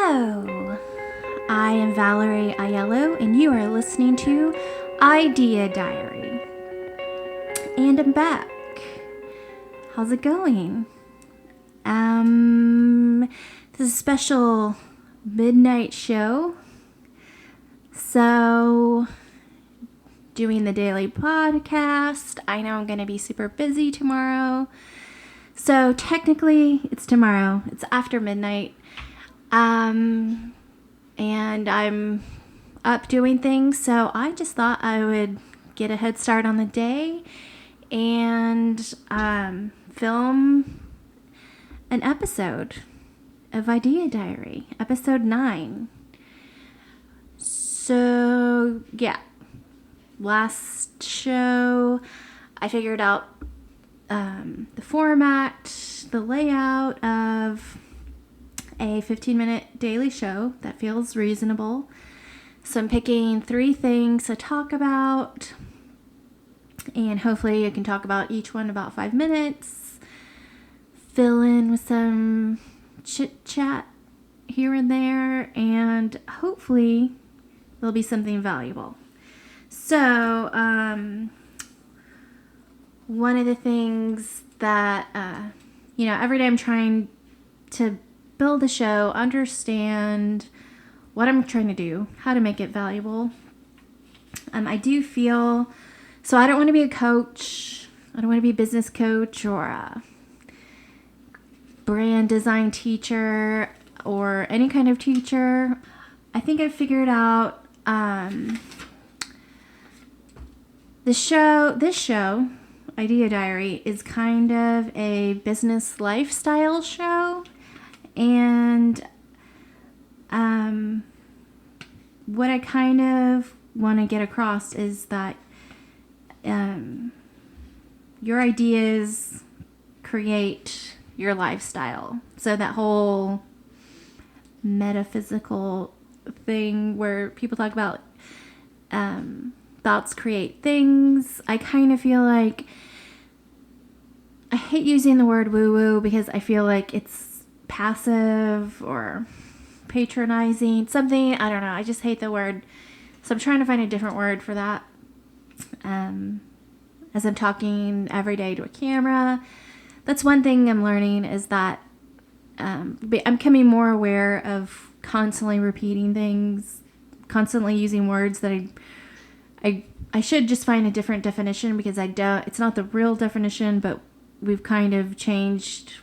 Hello, I am Valerie Aiello, and you are listening to Idea Diary. And I'm back. How's it going? This is a special midnight show. So, doing the daily podcast. I know I'm going to be super busy tomorrow. So, technically, it's tomorrow. It's after midnight. And I'm up doing things. So, I just thought I would get a head start on the day and film an episode of Idea Diary, episode 9. So, yeah. Last show, I figured out the format, the layout of a 15-minute daily show that feels reasonable. So I'm picking 3 things to talk about, and hopefully I can talk about each one about 5 minutes, fill in with some chit-chat here and there, and hopefully there'll be something valuable. So, one of the things that, every day I'm trying to build a show, understand what I'm trying to do, how to make it valuable. I do feel, so I don't want to be a coach. I don't want to be a business coach or a brand design teacher or any kind of teacher. I think I've figured out, this show, Idea Diary, is kind of a business lifestyle show. And what I kind of want to get across is that your ideas create your lifestyle. So that whole metaphysical thing where people talk about thoughts create things. I kind of feel like I hate using the word woo-woo because I feel like it's passive or patronizing, something, I don't know. I just hate the word. So I'm trying to find a different word for that. As I'm talking every day to a camera, that's one thing I'm learning is that I'm becoming more aware of constantly repeating things, constantly using words that I should just find a different definition because it's not the real definition, but we've kind of changed,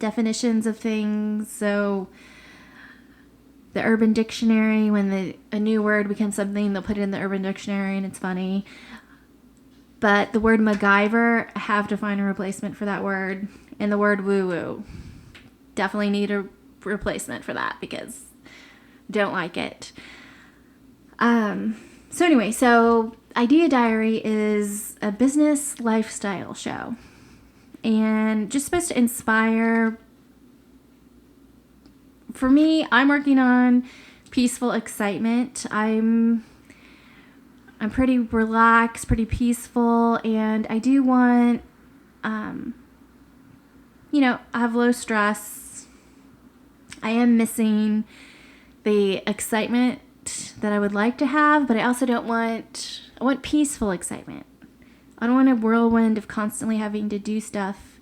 definitions of things. So the Urban Dictionary, when a new word becomes something, they'll put it in the Urban Dictionary and it's funny. But the word MacGyver, I have to find a replacement for that word. And the word woo-woo, definitely need a replacement for that because I don't like it. So anyway, Idea Diary is a business lifestyle show. And just supposed to inspire. For me, I'm working on peaceful excitement. I'm pretty relaxed, pretty peaceful, and I do want, I have low stress. I am missing the excitement that I would like to have, but I also I want peaceful excitement. I don't want a whirlwind of constantly having to do stuff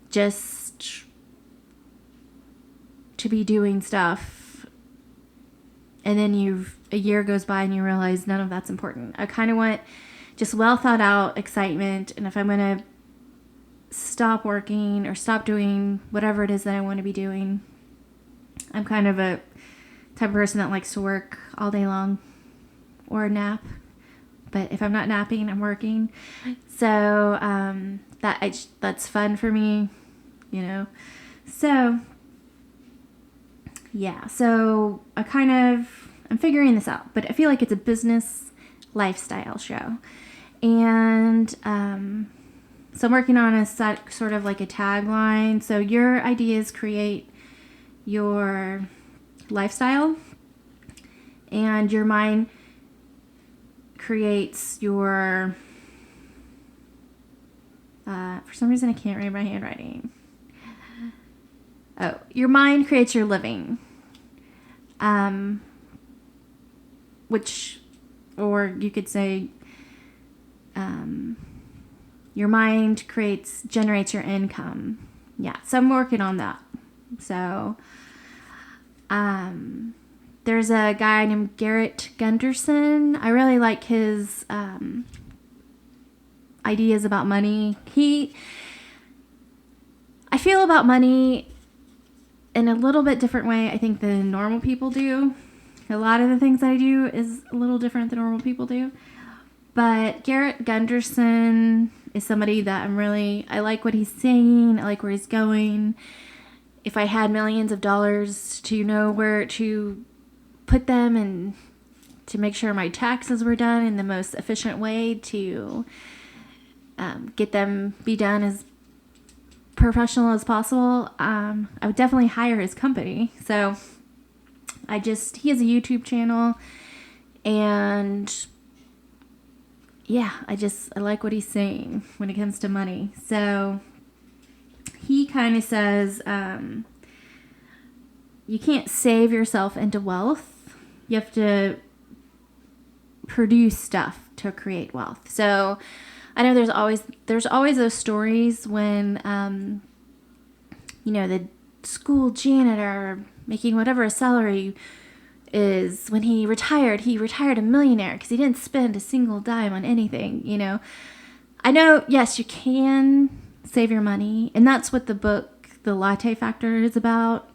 just to be doing stuff. And then a year goes by and you realize none of that's important. I kind of want just well thought out excitement. And if I'm going to stop working or stop doing whatever it is that I want to be doing, I'm kind of a type of person that likes to work all day long or nap. But if I'm not napping, I'm working. So that's fun for me, So, yeah. So I'm figuring this out. But I feel like it's a business lifestyle show. And so I'm working on a sort of like a tagline. So your ideas create your lifestyle. And your mind creates your, for some reason I can't read my handwriting. Oh, your mind creates your living. Or you could say, your mind generates your income. Yeah, so I'm working on that. So, there's a guy named Garret Gunderson. I really like his ideas about money. I feel about money in a little bit different way, I think, than normal people do. A lot of the things that I do is a little different than normal people do. But Garret Gunderson is somebody that I like what he's saying. I like where he's going. If I had millions of dollars to know where to put them and to make sure my taxes were done in the most efficient way to get them be done as professional as possible, I would definitely hire his company. So he has a YouTube channel, and yeah, I like what he's saying when it comes to money. So he kind of says, you can't save yourself into wealth. You have to produce stuff to create wealth. So I know there's always those stories when, the school janitor making whatever a salary is, when he retired a millionaire because he didn't spend a single dime on anything, I know, yes, you can save your money, and that's what the book, The Latte Factor, is about.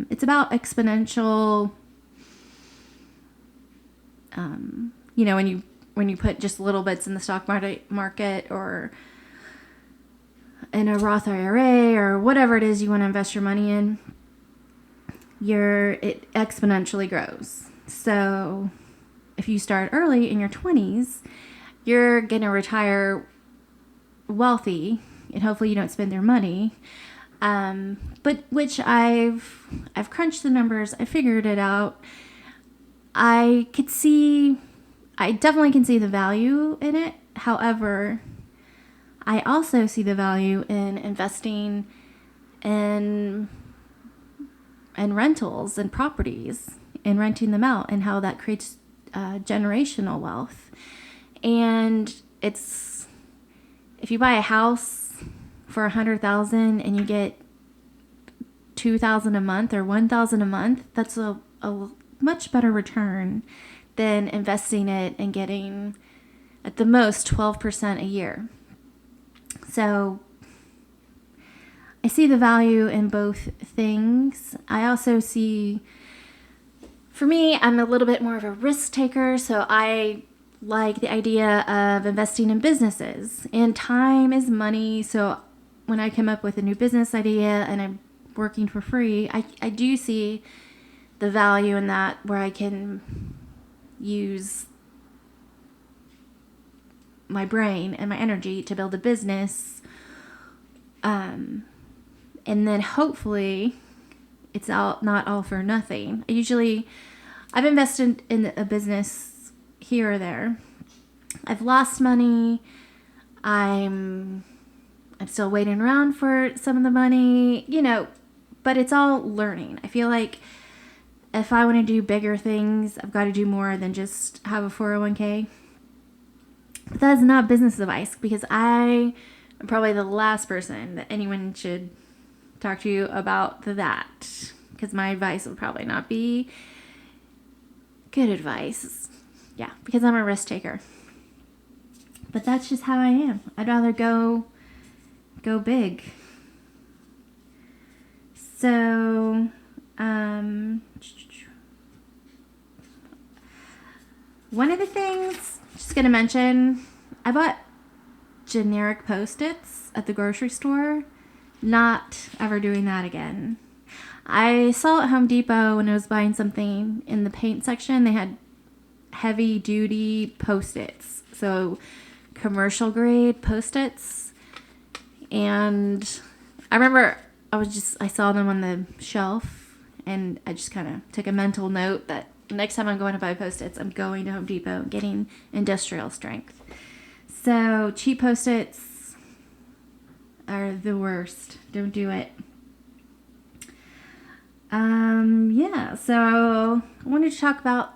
It's about exponential, when you put just little bits in the stock market or in a Roth IRA or whatever it is you want to invest your money in, it exponentially grows. So if you start early in your 20s, you're going to retire wealthy, and hopefully you don't spend your money. But which I've crunched the numbers. I figured it out. I definitely can see the value in it. However, I also see the value in investing in rentals and properties and renting them out, and how that creates generational wealth. And if you buy a house for $100,000 and you get $2,000 a month or $1,000 a month, that's a much better return than investing it and getting at the most 12% a year. So I see the value in both things. I also see, for me, I'm a little bit more of a risk taker, so I like the idea of investing in businesses. And time is money, so when I come up with a new business idea and I'm working for free, I do see the value in that, where I can use my brain and my energy to build a business, and then hopefully it's not all for nothing. I've invested in a business here or there. I've lost money. I'm still waiting around for some of the money, but it's all learning. I feel like if I want to do bigger things, I've got to do more than just have a 401k. But that is not business advice, because I am probably the last person that anyone should talk to you about that, because my advice would probably not be good advice. Yeah, because I'm a risk taker. But that's just how I am. I'd rather go big. So, one of the things, just going to mention, I bought generic Post-its at the grocery store. Not ever doing that again. I saw at Home Depot when I was buying something in the paint section, they had heavy duty Post-its. So commercial grade Post-its. And I remember I saw them on the shelf, and I just kind of took a mental note that next time I'm going to buy Post-its, I'm going to Home Depot and getting industrial strength. So cheap Post-its are the worst. Don't do it. Yeah, so I wanted to talk about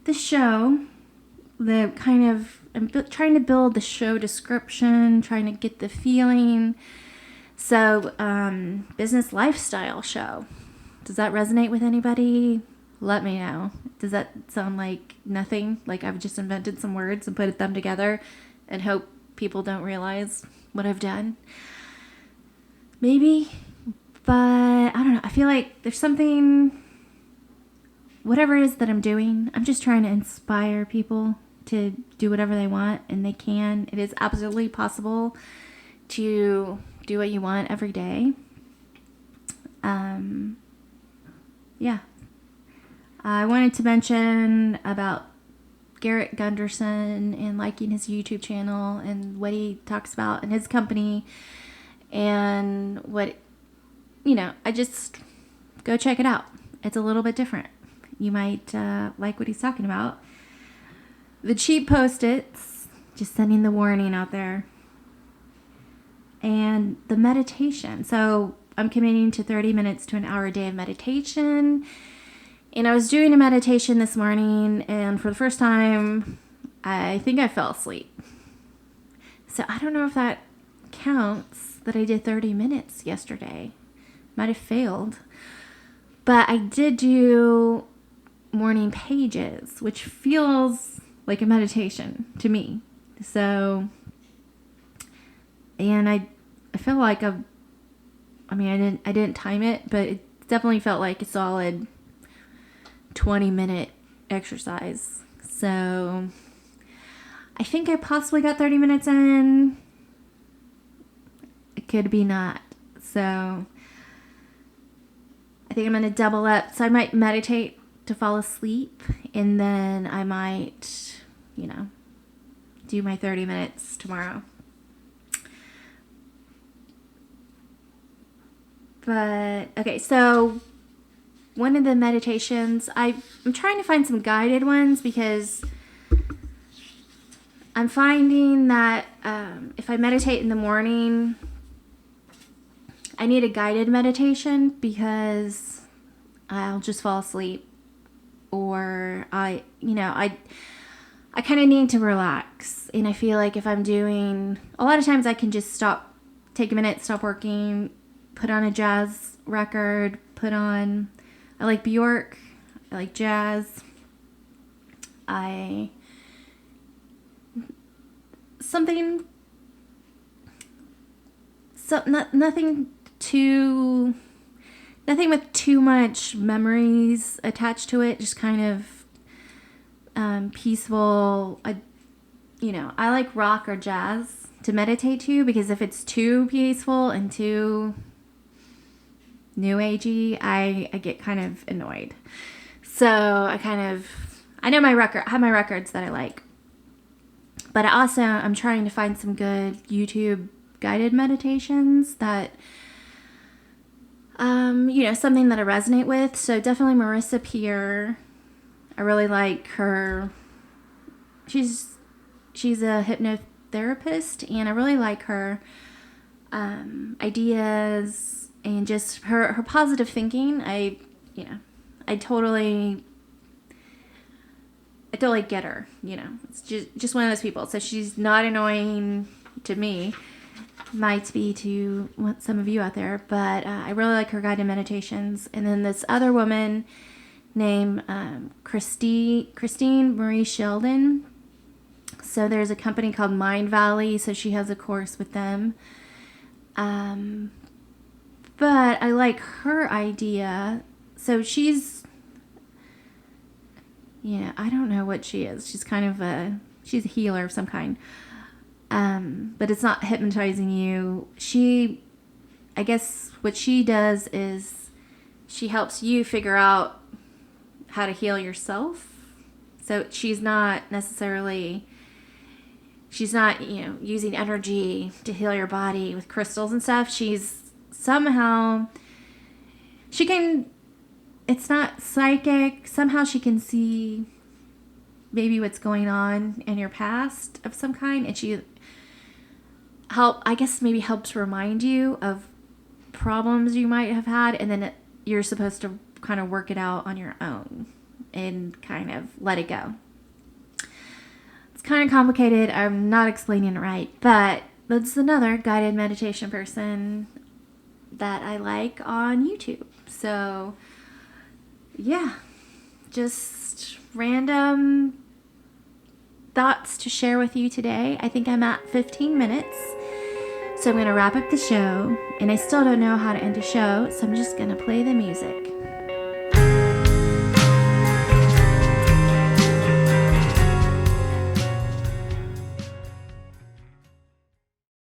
the show, the kind of, I'm trying to build the show description, trying to get the feeling. So, business lifestyle show. Does that resonate with anybody? Let me know. Does that sound like nothing? Like I've just invented some words and put them together and hope people don't realize what I've done? Maybe. But I don't know. I feel like there's something, whatever it is that I'm doing, I'm just trying to inspire people to do whatever they want, and they can. It is absolutely possible to do what you want every day. Yeah. I wanted to mention about Garret Gunderson and liking his YouTube channel and what he talks about in his company and what, I just go check it out. It's a little bit different. You might like what he's talking about. The cheap Post-its, just sending the warning out there. And the meditation. So I'm committing to 30 minutes to an hour a day of meditation. And I was doing a meditation this morning, and for the first time, I think I fell asleep. So I don't know if that counts that I did 30 minutes yesterday. Might have failed. But I did do morning pages, which feels like a meditation to me. So, and I feel like I didn't time it, but it definitely felt like a solid 20-minute exercise. So I think I possibly got 30 minutes in. It could be not. So I think I'm going to double up. So I might meditate to fall asleep, and then I might, do my 30 minutes tomorrow. But, okay, so one of the meditations, I'm trying to find some guided ones because I'm finding that if I meditate in the morning, I need a guided meditation because I'll just fall asleep, or I kind of need to relax. And I feel like if I'm doing, a lot of times I can just take a minute, stop working, put on a jazz record, I like Bjork, I like jazz, nothing with too much memories attached to it, just kind of peaceful. I like rock or jazz to meditate to, because if it's too peaceful and too new agey, I get kind of annoyed. So I have my records that I like, but I'm trying to find some good YouTube guided meditations that something that I resonate with. So definitely Marisa Peer. I really like her. She's a hypnotherapist, and I really like her ideas and just her positive thinking. I totally get her. It's just one of those people. So she's not annoying to me. Might be to some of you out there, but I really like her guided meditations. And then this other woman named Christine Marie Sheldon. So there's a company called Mind Valley, so she has a course with them. But I like her idea. So she's, I don't know what she is. She's kind of she's a healer of some kind. But it's not hypnotizing you. I guess what she does is she helps you figure out how to heal yourself. So she's not using energy to heal your body with crystals and stuff. It's not psychic. Somehow she can see maybe what's going on in your past of some kind, and she helps remind you of problems you might have had, and then you're supposed to kind of work it out on your own and kind of let it go. It's kind of complicated. I'm not explaining it right, but that's another guided meditation person that I like on YouTube. So yeah, just random thoughts to share with you today. I think I'm at 15 minutes. So I'm going to wrap up the show, and I still don't know how to end a show, so I'm just going to play the music.